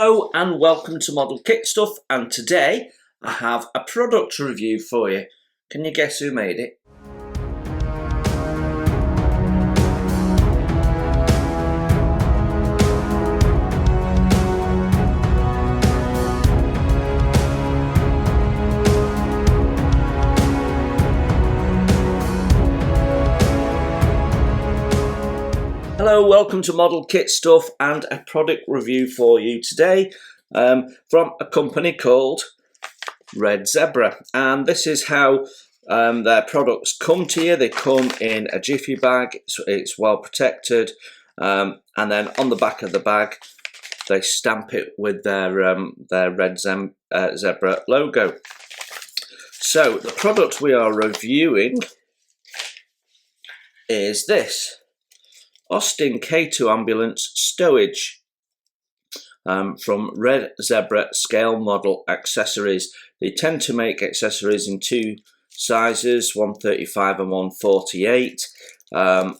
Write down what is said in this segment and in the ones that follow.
Hello and welcome to Model Kit Stuff, and today I have a product review for you. Can you guess who made it? Hello, welcome to Model Kit Stuff and a product review for you today from a company called Red Zebra, and this is how their products come to you. They come in a jiffy bag, so it's well protected, and then on the back of the bag they stamp it with their Red Zebra logo. So the product we are reviewing is this Austin K2 Ambulance Stowage from Red Zebra Scale Model Accessories. They tend to make accessories in two sizes, 135 and 148,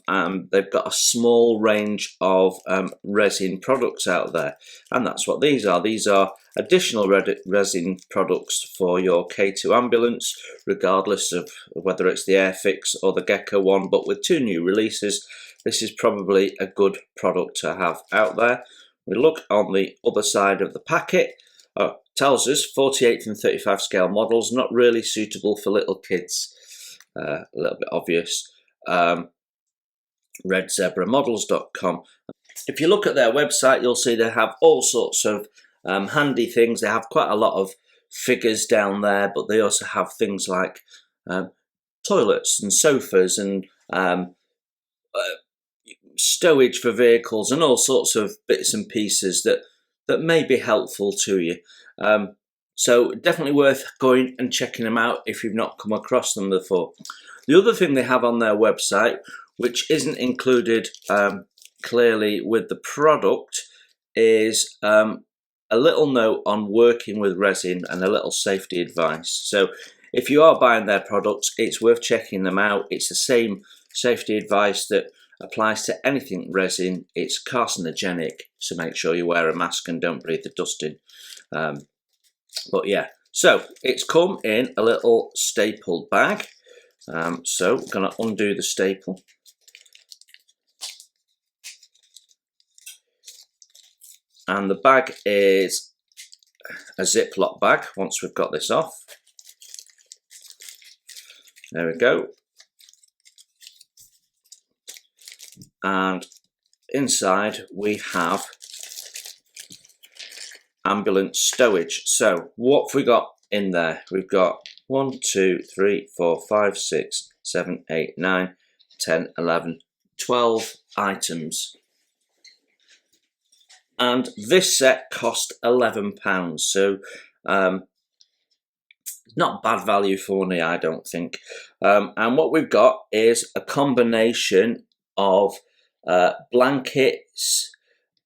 and they've got a small range of resin products out there, and that's what these are. These are additional resin products for your K2 ambulance, regardless of whether it's the Airfix or the Geko one, but with two new releases, this is probably a good product to have out there. We look on the other side of the packet. Tells us 48 and 35 scale models, not really suitable for little kids. A little bit obvious. RedZebraModels.com. If you look at their website, you'll see they have all sorts of handy things. They have quite a lot of figures down there, but they also have things like toilets and sofas and stowage for vehicles and all sorts of bits and pieces that may be helpful to you. So definitely worth going and checking them out if you've not come across them before. The other thing they have on their website, which isn't included clearly with the product, is a little note on working with resin and a little safety advice. So if you are buying their products, it's worth checking them out. It's the same safety advice that applies to anything resin. It's carcinogenic, so make sure you wear a mask and don't breathe the dust in. But yeah, so it's come in a little stapled bag. So I'm going to undo the staple. And the bag is a Ziploc bag once we've got this off. There we go. And inside we have ambulance stowage. So what have we got in there? We've got 1, 2, 3, 4, 5, 6, 7, 8, 9, 10, 11, 12 items. And this set cost £11. So not bad value for money, I don't think. And what we've got is a combination of blankets,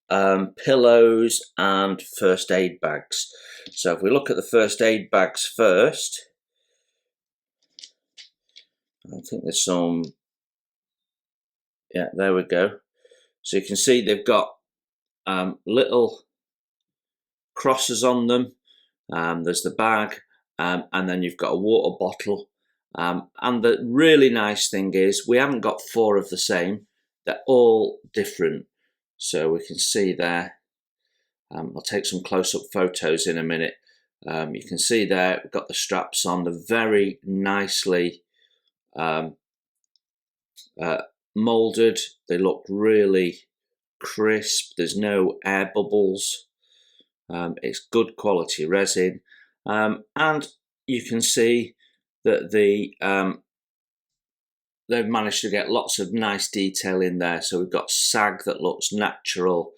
pillows and first aid bags. So if we look at the first aid bags first, I think there's some, yeah, there we go. So you can see they've got little crosses on them. There's the bag, and then you've got a water bottle. And the really nice thing is we haven't got 4 of the same. They're all different. So we can see there. I'll take some close-up photos in a minute. You can see there we've got the straps on. They're very nicely molded. They look really crisp. There's no air bubbles. It's good quality resin, and you can see that they've managed to get lots of nice detail in there. So we've got sag that looks natural.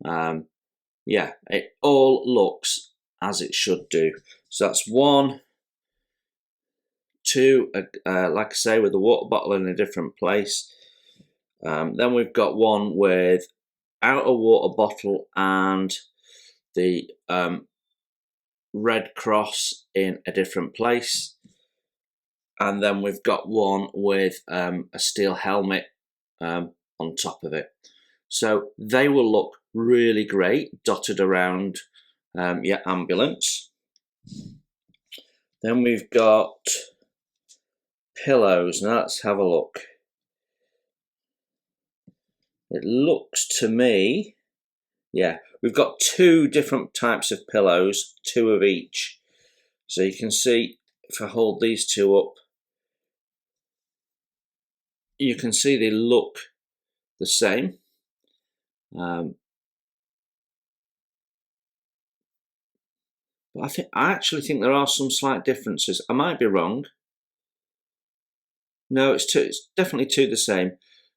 Yeah, it all looks as it should do. So that's 1, 2, like I say, with the water bottle in a different place. Then we've got one with out a water bottle and the red cross in a different place. And then we've got one with a steel helmet on top of it. So they will look really great dotted around your ambulance. Then we've got pillows. Now let's have a look. It looks to me, yeah, we've got 2 different types of pillows, 2 of each. So you can see, if I hold these 2 up, you can see they look the same. But I actually think there are some slight differences. I might be wrong. No, it's definitely 2 the same.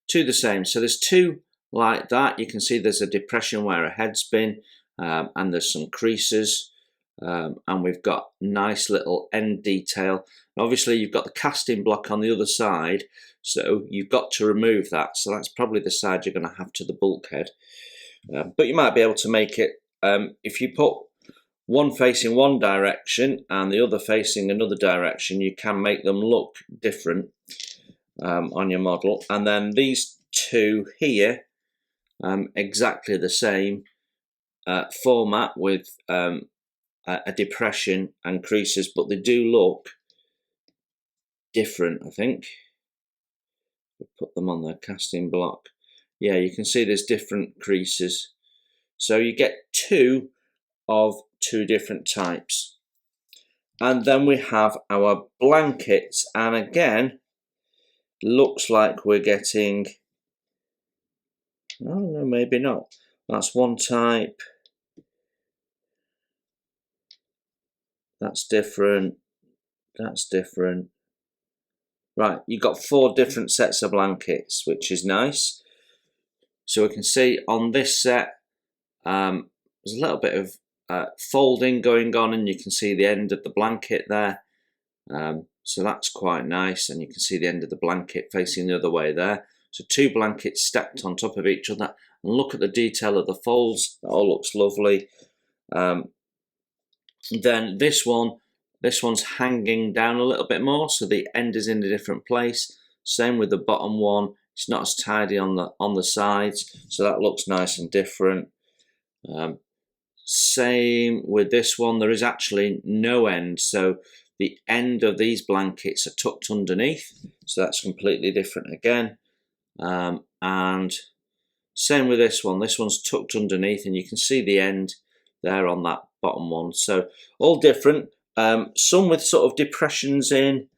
2 the same. So there's 2 like that. You can see there's a depression where a head's been, and there's some creases, and we've got nice little end detail. And obviously you've got the casting block on the other side, so you've got to remove that. So that's probably the side you're going to have to the bulkhead. But you might be able to make it, if you put one facing one direction and the other facing another direction, you can make them look different on your model. And then these 2 here, exactly the same format with a depression and creases, but they do look different, I think. Put them on the casting block. Yeah, you can see there's different creases. So you get 2 of 2 different types. And then we have our blankets, and again, looks like we're getting, oh no, maybe not. That's one type. That's different. That's different. Right, you've got 4 different sets of blankets, which is nice. So we can see on this set, there's a little bit of folding going on, and you can see the end of the blanket there. So that's quite nice, and you can see the end of the blanket facing the other way there. So 2 blankets stacked on top of each other, and look at the detail of the folds. That all looks lovely. Then this one's hanging down a little bit more, so the end is in a different place. Same with the bottom one. It's not as tidy on the sides, so that looks nice and different. Same with this one. There is actually no end, so the end of these blankets are tucked underneath, so that's completely different again. And same with this one. This one's tucked underneath, and you can see the end there on that bottom one. So all different. Some with sort of depressions in,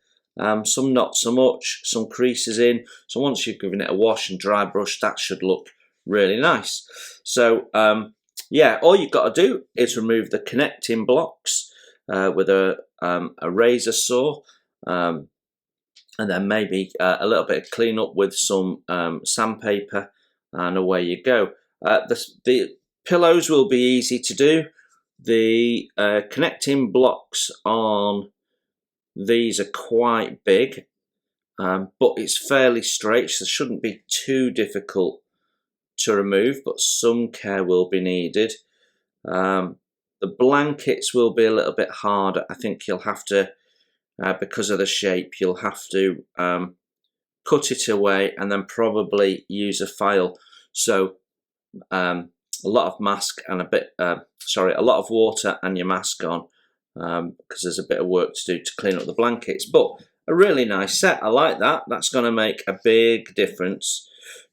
some not so much, some creases in. So once you've given it a wash and dry brush, that should look really nice. So yeah, all you've got to do is remove the connecting blocks with a razor saw, and then maybe a little bit of clean up with some sandpaper, and away you go. The pillows will be easy to do. The connecting blocks on these are quite big, but it's fairly straight, so it shouldn't be too difficult to remove, but some care will be needed. The blankets will be a little bit harder. I think you'll have to, because of the shape, you'll have to cut it away and then probably use a file. So a lot of mask and a lot of water and your mask on, because there's a bit of work to do to clean up the blankets. But a really nice set. I like that. That's going to make a big difference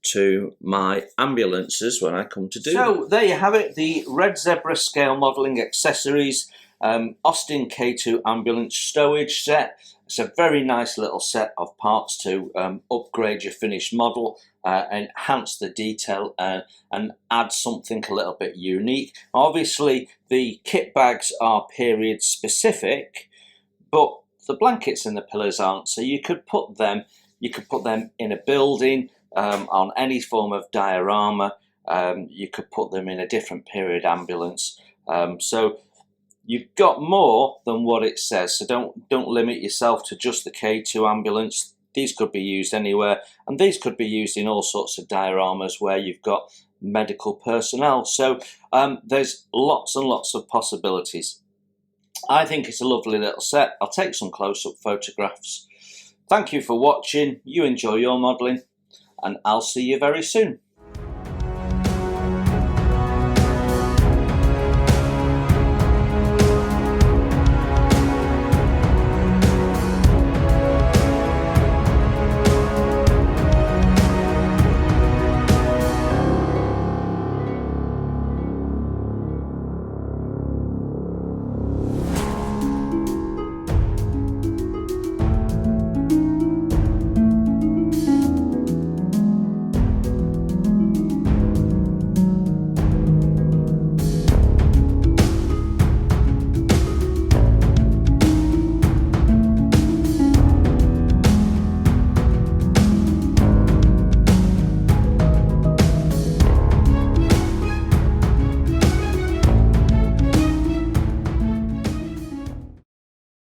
to my ambulances when I come to do them. So there you have it, the Red Zebra scale modelling accessories Austin K2 ambulance stowage set. It's a very nice little set of parts to upgrade your finished model, enhance the detail, and add something a little bit unique. Obviously the kit bags are period specific, but the blankets and the pillows aren't, so you could put them in a building, on any form of diorama. You could put them in a different period ambulance. So you've got more than what it says, so don't limit yourself to just the K2 ambulance. These could be used anywhere, and these could be used in all sorts of dioramas where you've got medical personnel. So there's lots and lots of possibilities. I think it's a lovely little set. I'll take some close-up photographs. Thank you for watching. You enjoy your modelling, and I'll see you very soon.